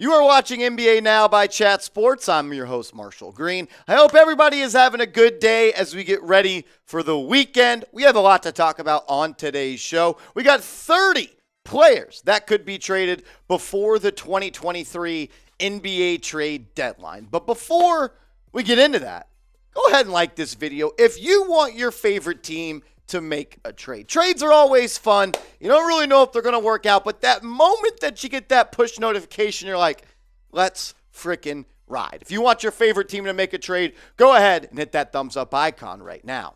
You are watching NBA Now by Chat Sports. I'm your host, Marshall Green. I hope everybody is having a good day as we get ready for the weekend. We have a lot to talk about on today's show. We got 30 players that could be traded before the 2023 NBA trade deadline. But before we get into that, go ahead and like this video if you want your favorite team to make a trade. Trades are always fun. You don't really know if they're going to work out, but that moment that you get that push notification, you're like, let's freaking ride. If you want your favorite team to make a trade, go ahead and hit that thumbs up icon right now.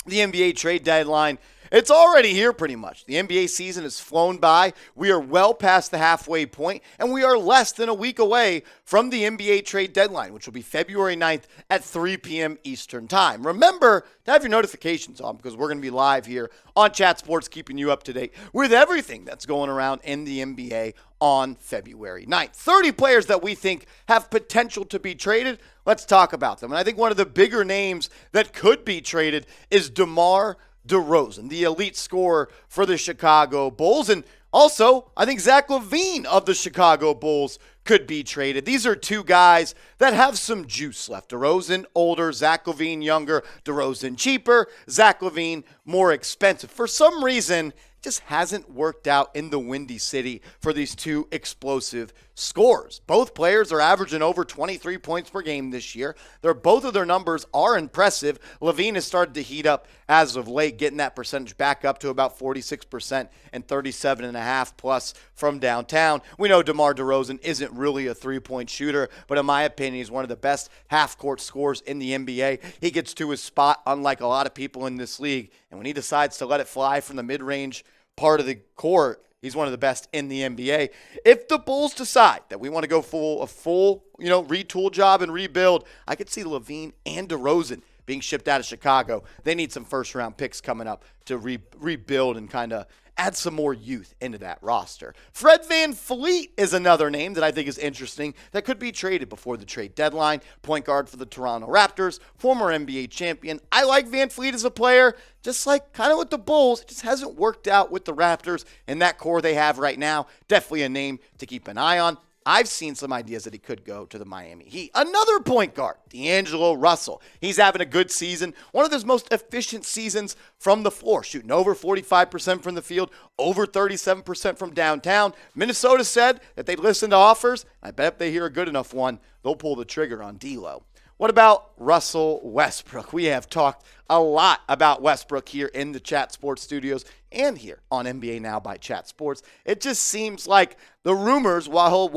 The NBA trade deadline, it's already here pretty much. The NBA season has flown by. We are well past the halfway point, and we are less than a week away from the NBA trade deadline, which will be February 9th at 3 p.m. Eastern time. Remember to have your notifications on because we're going to be live here on Chat Sports, keeping you up to date with everything that's going around in the NBA on February 9th. 30 players that we think have potential to be traded. Let's talk about them. And I think one of the bigger names that could be traded is DeMar DeRozan, the elite scorer for the Chicago Bulls. And also, I think Zach LaVine of the Chicago Bulls could be traded. These are two guys that have some juice left. DeRozan older, Zach LaVine younger, DeRozan cheaper, Zach LaVine more expensive. For some reason, just hasn't worked out in the Windy City for these two explosive scorers. Both players are averaging over 23 points per game this year. Both of their numbers are impressive. LaVine has started to heat up as of late, getting that percentage back up to about 46% and 37.5 plus from downtown. We know DeMar DeRozan isn't really a three-point shooter, but in my opinion, he's one of the best half-court scorers in the NBA. He gets to his spot, unlike a lot of people in this league, and when he decides to let it fly from the mid-range part of the court, he's one of the best in the NBA. If the Bulls decide that we want to go a full retool job and rebuild, I could see LaVine and DeRozan being shipped out of Chicago. They need some first-round picks coming up to rebuild and kind of add some more youth into that roster. Fred VanVleet is another name that I think is interesting that could be traded before the trade deadline. Point guard for the Toronto Raptors, former NBA champion. I like VanVleet as a player, just like kind of with the Bulls. It just hasn't worked out with the Raptors and that core they have right now. Definitely a name to keep an eye on. I've seen some ideas that he could go to the Miami Heat. Another point guard, D'Angelo Russell. He's having a good season, one of his most efficient seasons from the floor, shooting over 45% from the field, over 37% from downtown. Minnesota said that they'd listen to offers. I bet if they hear a good enough one, they'll pull the trigger on D'Lo. What about Russell Westbrook? We have talked a lot about Westbrook here in the Chat Sports studios and here on NBA Now by Chat Sports. It just seems like the rumors while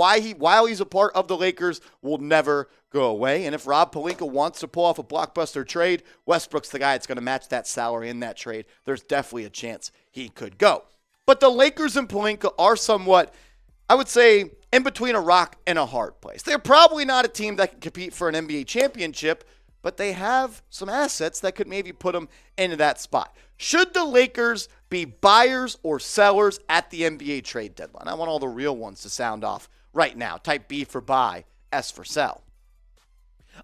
he's a part of the Lakers will never go away. And if Rob Pelinka wants to pull off a blockbuster trade, Westbrook's the guy that's going to match that salary in that trade. There's definitely a chance he could go. But the Lakers and Pelinka are somewhat, I would say, in between a rock and a hard place. They're probably not a team that can compete for an NBA championship, but they have some assets that could maybe put them into that spot. Should the Lakers be buyers or sellers at the NBA trade deadline? I want all the real ones to sound off right now. Type B for buy, S for sell.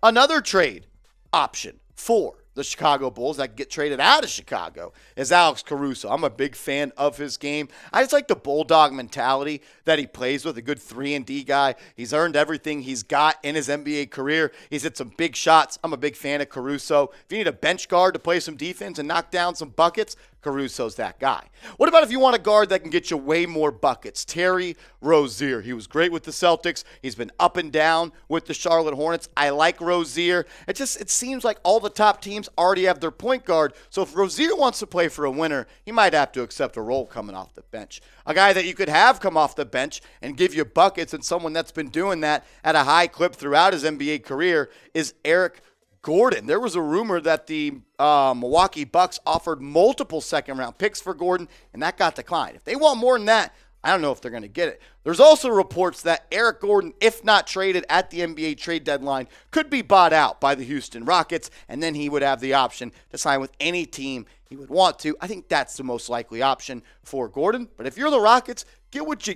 Another trade option for the Chicago Bulls that get traded out of Chicago is Alex Caruso. I'm a big fan of his game. I just like the bulldog mentality that he plays with, a good 3-and-D guy. He's earned everything he's got in his NBA career. He's hit some big shots. I'm a big fan of Caruso. If you need a bench guard to play some defense and knock down some buckets, Caruso's that guy. What about if you want a guard that can get you way more buckets? Terry Rozier. He was great with the Celtics. He's been up and down with the Charlotte Hornets. I like Rozier. It seems like all the top teams already have their point guard. So if Rozier wants to play for a winner, he might have to accept a role coming off the bench. A guy that you could have come off the bench and give you buckets, and someone that's been doing that at a high clip throughout his NBA career is Eric Gordon. There was a rumor that the Milwaukee Bucks offered multiple second-round picks for Gordon, and that got declined. If they want more than that, I don't know if they're going to get it. There's also reports that Eric Gordon, if not traded at the NBA trade deadline, could be bought out by the Houston Rockets, and then he would have the option to sign with any team he would want to. I think that's the most likely option for Gordon. But if you're the Rockets, get what you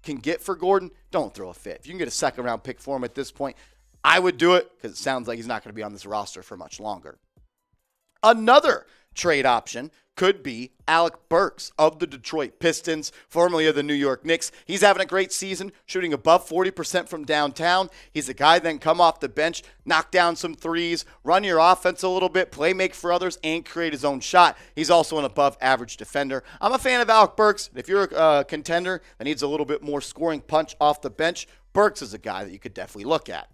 can get for Gordon. Don't throw a fit. If you can get a second-round pick for him at this point, I would do it because it sounds like he's not going to be on this roster for much longer. Another trade option could be Alec Burks of the Detroit Pistons, formerly of the New York Knicks. He's having a great season, shooting above 40% from downtown. He's a guy that can come off the bench, knock down some threes, run your offense a little bit, play make for others, and create his own shot. He's also an above-average defender. I'm a fan of Alec Burks. If you're a contender that needs a little bit more scoring punch off the bench, Burks is a guy that you could definitely look at.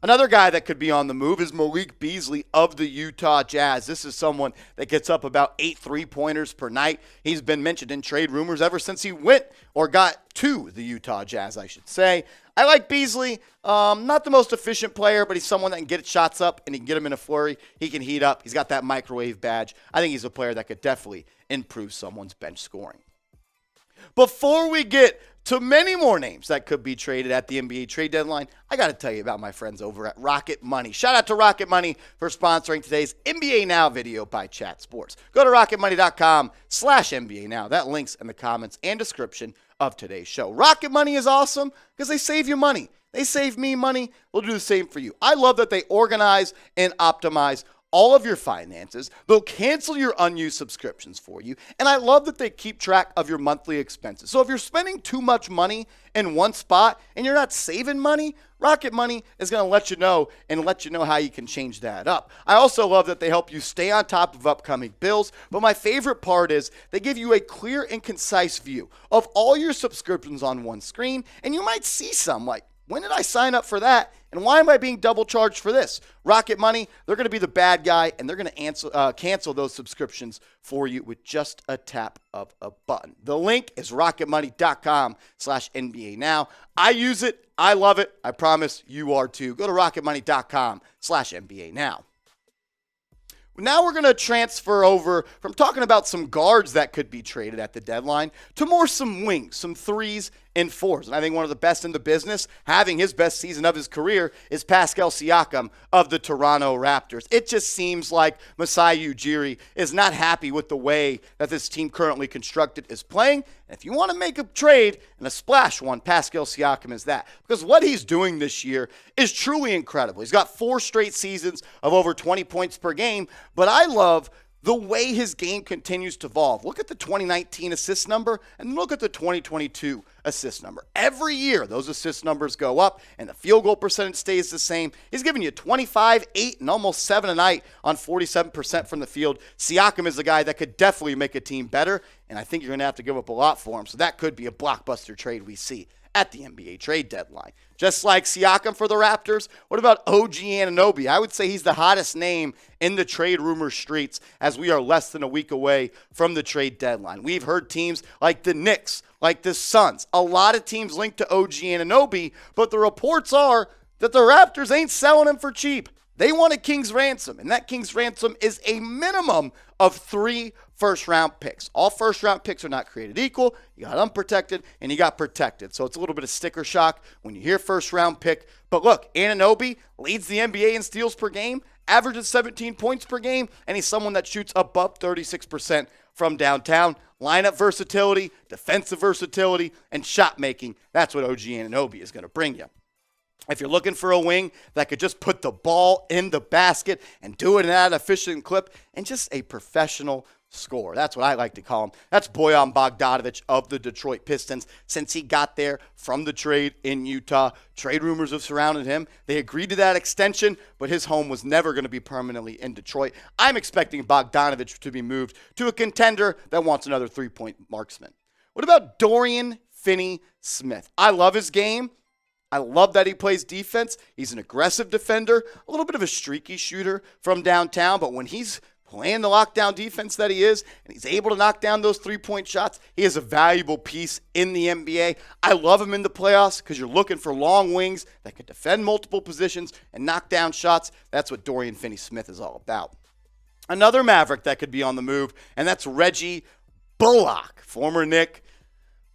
Another guy that could be on the move is Malik Beasley of the Utah Jazz. This is someone that gets up about 8 3-pointers per night. He's been mentioned in trade rumors ever since he went or got to the Utah Jazz, I should say. I like Beasley. Not the most efficient player, but he's someone that can get shots up and he can get them in a flurry. He can heat up. He's got that microwave badge. I think he's a player that could definitely improve someone's bench scoring. Before we get to many more names that could be traded at the NBA trade deadline, I got to tell you about my friends over at Rocket Money. Shout out to Rocket Money for sponsoring today's NBA Now video by Chat Sports. Go to rocketmoney.com/NBA Now. That link's in the comments and description of today's show. Rocket Money is awesome because they save you money. They save me money. We'll do the same for you. I love that they organize and optimize all of your finances. They'll cancel your unused subscriptions for you. And I love that they keep track of your monthly expenses. So if you're spending too much money in one spot and you're not saving money, Rocket Money is going to let you know how you can change that up. I also love that they help you stay on top of upcoming bills. But my favorite part is they give you a clear and concise view of all your subscriptions on one screen. And you might see some like, when did I sign up for that? And why am I being double charged for this? Rocket Money, they're going to be the bad guy, and they're going to cancel those subscriptions for you with just a tap of a button. The link is rocketmoney.com/NBA Now. I use it. I love it. I promise you are too. Go to rocketmoney.com/NBA Now. Now we're going to transfer over from talking about some guards that could be traded at the deadline to more some wings, some 3s and 4s. And I think one of the best in the business, having his best season of his career, is Pascal Siakam of the Toronto Raptors. It just seems like Masai Ujiri is not happy with the way that this team currently constructed is playing. And if you want to make a trade and a splash one, Pascal Siakam is that. Because what he's doing this year is truly incredible. He's got 4 straight seasons of over 20 points per game. But I love the way his game continues to evolve. Look at the 2019 assist number and look at the 2022 assist number. Every year, those assist numbers go up and the field goal percentage stays the same. He's giving you 25, 8, and almost 7 a night on 47% from the field. Siakam is the guy that could definitely make a team better, and I think you're going to have to give up a lot for him. So that could be a blockbuster trade we see at the NBA trade deadline. Just like Siakam for the Raptors, what about OG Anunoby? I would say he's the hottest name in the trade rumor streets as we are less than a week away from the trade deadline. We've heard teams like the Knicks, like the Suns, a lot of teams linked to OG Anunoby, but the reports are that the Raptors ain't selling him for cheap. They want a king's ransom, and that king's ransom is a minimum of 3 first-round picks. All first-round picks are not created equal. You got unprotected, and you got protected. So it's a little bit of sticker shock when you hear first-round pick. But look, Anunoby leads the NBA in steals per game, averages 17 points per game, and he's someone that shoots above 36% from downtown. Lineup versatility, defensive versatility, and shot making. That's what OG Anunoby is going to bring you. If you're looking for a wing that could just put the ball in the basket and do it at an efficient clip and just a professional scorer. That's what I like to call him. That's Bojan Bogdanovic of the Detroit Pistons. Since he got there from the trade in Utah, trade rumors have surrounded him. They agreed to that extension, but his home was never going to be permanently in Detroit. I'm expecting Bogdanovic to be moved to a contender that wants another 3-point marksman. What about Dorian Finney-Smith? I love his game. I love that he plays defense. He's an aggressive defender, a little bit of a streaky shooter from downtown, but when he's playing the lockdown defense that he is, and he's able to knock down those 3-point shots, he is a valuable piece in the NBA. I love him in the playoffs because you're looking for long wings that can defend multiple positions and knock down shots. That's what Dorian Finney-Smith is all about. Another Maverick that could be on the move, and that's Reggie Bullock, former Knick.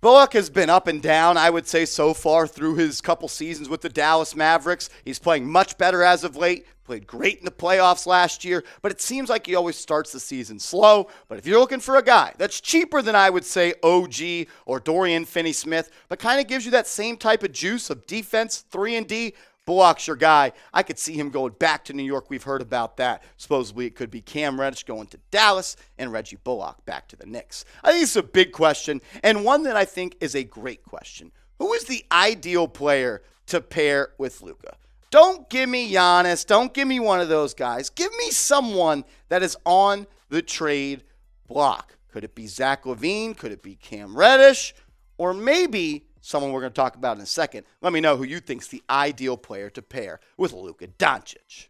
Bullock has been up and down, I would say, so far through his couple seasons with the Dallas Mavericks. He's playing much better as of late. Played great in the playoffs last year, but it seems like he always starts the season slow. But if you're looking for a guy that's cheaper than I would say OG or Dorian Finney-Smith, but kind of gives you that same type of juice of defense, 3 and D, Bullock's your guy. I could see him going back to New York. We've heard about that. Supposedly it could be Cam Reddish going to Dallas and Reggie Bullock back to the Knicks. I think it's a big question and one that I think is a great question. Who is the ideal player to pair with Luka? Don't give me Giannis. Don't give me one of those guys. Give me someone that is on the trade block. Could it be Zach LaVine? Could it be Cam Reddish? Or maybe someone we're going to talk about in a second. Let me know who you think's the ideal player to pair with Luka Doncic.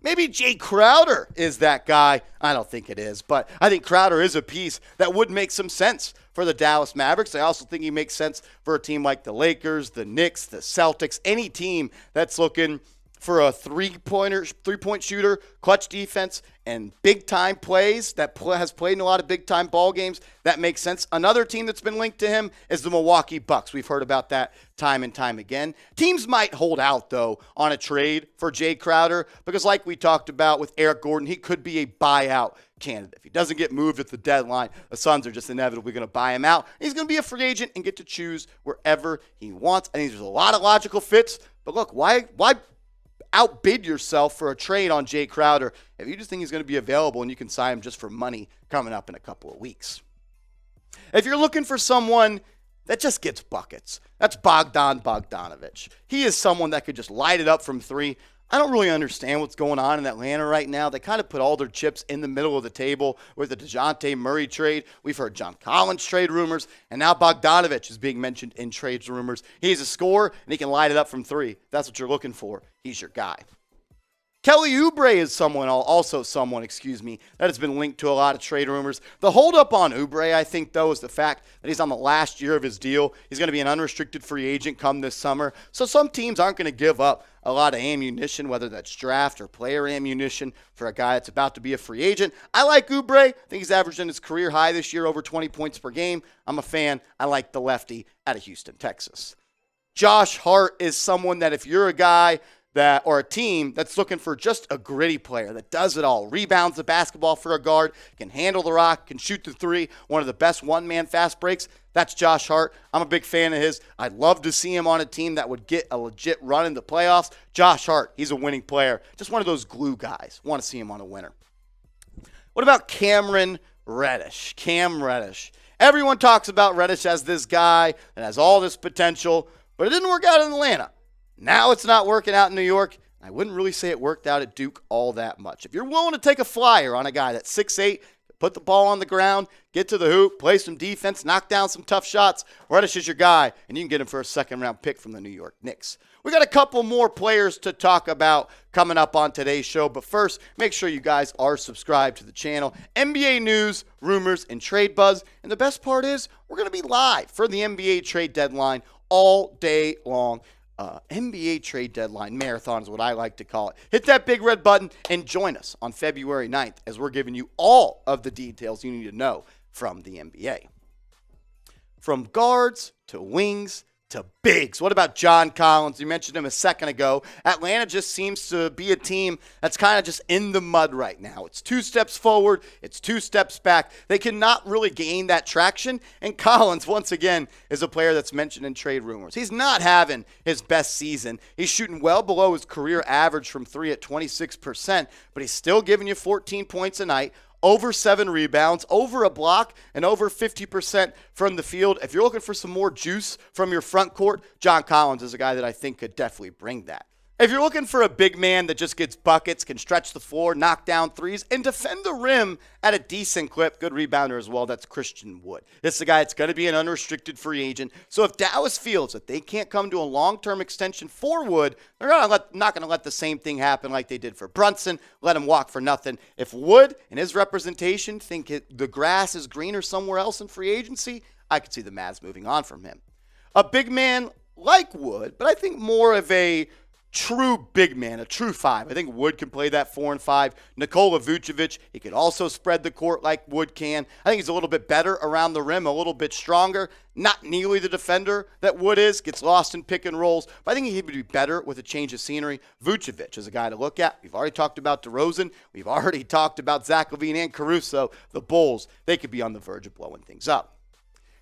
Maybe Jae Crowder is that guy. I don't think it is, but I think Crowder is a piece that would make some sense for the Dallas Mavericks. I also think he makes sense for a team like the Lakers, the Knicks, the Celtics, any team that's looking for a three-point shooter, clutch defense, and big-time plays that has played in a lot of big-time ball games. That makes sense. Another team that's been linked to him is the Milwaukee Bucks. We've heard about that time and time again. Teams might hold out, though, on a trade for Jae Crowder because like we talked about with Eric Gordon, he could be a buyout candidate. If he doesn't get moved at the deadline, the Suns are just inevitably going to buy him out. He's going to be a free agent and get to choose wherever he wants. I think there's a lot of logical fits, but look, why outbid yourself for a trade on Jae Crowder if you just think he's going to be available and you can sign him just for money coming up in a couple of weeks? If you're looking for someone that just gets buckets, that's Bogdanovic. He is someone that could just light it up from three. I don't really understand what's going on in Atlanta right now. They kind of put all their chips in the middle of the table with the DeJounte Murray trade. We've heard John Collins trade rumors, and now Bogdanovic is being mentioned in trades rumors. He's a scorer, and he can light it up from three. If that's what you're looking for, he's your guy. Kelly Oubre is also someone that has been linked to a lot of trade rumors. The holdup on Oubre, I think, though, is the fact that he's on the last year of his deal. He's going to be an unrestricted free agent come this summer. So some teams aren't going to give up a lot of ammunition, whether that's draft or player ammunition, for a guy that's about to be a free agent. I like Oubre. I think he's averaging his career high this year, over 20 points per game. I'm a fan. I like the lefty out of Houston, Texas. Josh Hart is someone that if you're a guy or a team that's looking for just a gritty player that does it all, rebounds the basketball for a guard, can handle the rock, can shoot the three, one of the best one-man fast breaks, that's Josh Hart. I'm a big fan of his. I'd love to see him on a team that would get a legit run in the playoffs. Josh Hart, he's a winning player. Just one of those glue guys. Want to see him on a winner. What about Cameron Reddish? Cam Reddish. Everyone talks about Reddish as this guy that has all this potential, but it didn't work out in Atlanta. Now it's not working out in New York. I wouldn't really say it worked out at Duke all that much. If you're willing to take a flyer on a guy that's 6'8", put the ball on the ground, get to the hoop, play some defense, knock down some tough shots, Reddish is your guy, and you can get him for a second-round pick from the New York Knicks. We got a couple more players to talk about coming up on today's show, but first, make sure you guys are subscribed to the channel. NBA news, rumors, and trade buzz, and the best part is we're going to be live for the NBA trade deadline all day long. NBA trade deadline marathon is what I like to call it. Hit that big red button and join us on February 9th as we're giving you all of the details you need to know from the NBA. From guards to wings to bigs. What about John Collins? You mentioned him a second ago. Atlanta just seems to be a team that's kind of just in the mud right now. It's 2 steps forward. It's 2 steps back. They cannot really gain that traction. And Collins, once again, is a player that's mentioned in trade rumors. He's not having his best season. He's shooting well below his career average from 3 at 26%, but he's still giving you 14 points a night, over 7 rebounds, over a block, and over 50% from the field. If you're looking for some more juice from your front court, John Collins is a guy that I think could definitely bring that. If you're looking for a big man that just gets buckets, can stretch the floor, knock down threes, and defend the rim at a decent clip, good rebounder as well, that's Christian Wood. This is a guy that's going to be an unrestricted free agent. So if Dallas feels that they can't come to a long-term extension for Wood, they're not going to let the same thing happen like they did for Brunson, let him walk for nothing. If Wood and his representation think the grass is greener somewhere else in free agency, I could see the Mavs moving on from him. A big man like Wood, but I think more of a true big man, a true 5. I think Wood can play that 4 and 5. Nikola Vucevic, he could also spread the court like Wood can. I think he's a little bit better around the rim, a little bit stronger. Not nearly the defender that Wood is, gets lost in pick and rolls, but I think he would be better with a change of scenery. Vucevic is a guy to look at. We've already talked about DeRozan. We've already talked about Zach LaVine and Caruso. The Bulls, they could be on the verge of blowing things up.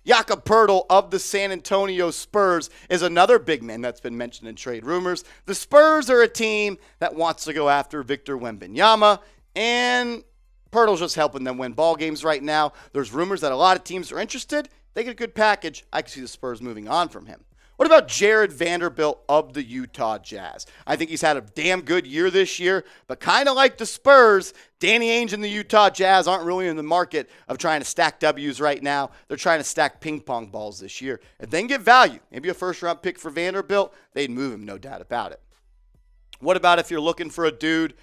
Jakob Poeltl of the San Antonio Spurs is another big man that's been mentioned in trade rumors. The Spurs are a team that wants to go after Victor Wembanyama, and Poeltl's just helping them win ball games right now. There's rumors that a lot of teams are interested. They get a good package. I can see the Spurs moving on from him. What about Jared Vanderbilt of the Utah Jazz? I think he's had a damn good year this year, but kind of like the Spurs, Danny Ainge and the Utah Jazz aren't really in the market of trying to stack W's right now. They're trying to stack ping pong balls this year. If they can get value, maybe a first-round pick for Vanderbilt, they'd move him, no doubt about it. What about if you're looking for a dude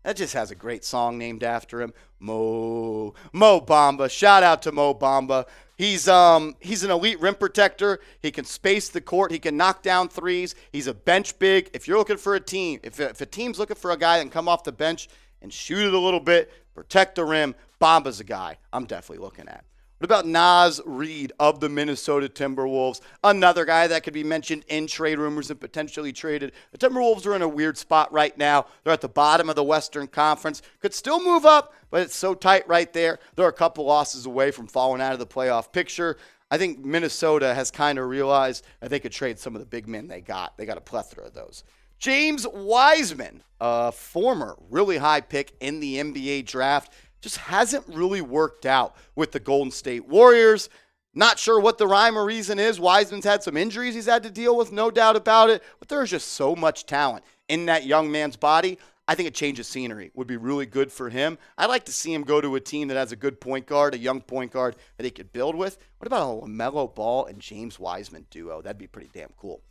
that just has a great song named after him? Mo Bamba. Shout out to Mo Bamba. He's an elite rim protector. He can space the court. He can knock down threes. He's a bench big. If you're looking for a team, if a team's looking for a guy that can come off the bench and shoot it a little bit, protect the rim, Bamba's a guy I'm definitely looking at. What about Naz Reid of the Minnesota Timberwolves? Another guy that could be mentioned in trade rumors and potentially traded. The Timberwolves are in a weird spot right now. They're at the bottom of the Western Conference. Could still move up, but it's so tight right there. They're a couple losses away from falling out of the playoff picture. I think Minnesota has kind of realized that they could trade some of the big men they got. They got a plethora of those. James Wiseman, a former really high pick in the NBA draft, just hasn't really worked out with the Golden State Warriors. Not sure what the rhyme or reason is. Wiseman's had some injuries he's had to deal with, no doubt about it. But there's just so much talent in that young man's body. I think a change of scenery would be really good for him. I'd like to see him go to a team that has a good point guard, a young point guard that he could build with. What about a LaMelo Ball and James Wiseman duo? That'd be pretty damn cool.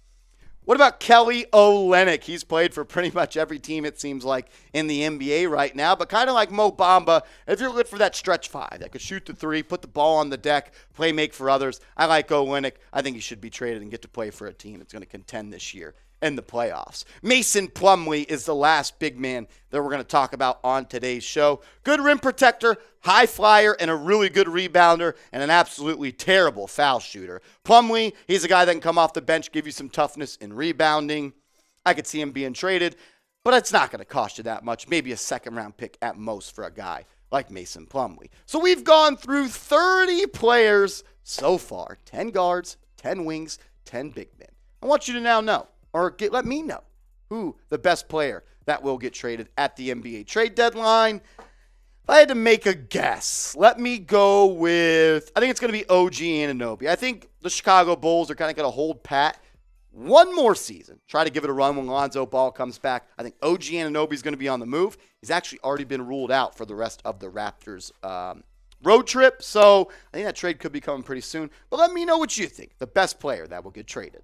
What about Kelly Olynyk? He's played for pretty much every team, it seems like, in the NBA right now. But kind of like Mo Bamba, if you're looking for that stretch five that could shoot the three, put the ball on the deck, play make for others, I like Olynyk. I think he should be traded and get to play for a team that's going to contend this year in the playoffs. Mason Plumlee is the last big man that we're going to talk about on today's show. Good rim protector, high flyer, and a really good rebounder, and an absolutely terrible foul shooter. Plumlee, he's a guy that can come off the bench, give you some toughness in rebounding. I could see him being traded, but it's not going to cost you that much. Maybe a second-round pick at most for a guy like Mason Plumlee. So we've gone through 30 players so far. 10 guards, 10 wings, 10 big men. I want you to now know, or let me know, who the best player that will get traded at the NBA trade deadline. If I had to make a guess, let me go with, I think it's going to be OG Anunoby. I think the Chicago Bulls are kind of going to hold pat one more season, try to give it a run when Lonzo Ball comes back. I think OG Anunoby is going to be on the move. He's actually already been ruled out for the rest of the Raptors road trip, so I think that trade could be coming pretty soon. But let me know what you think, the best player that will get traded.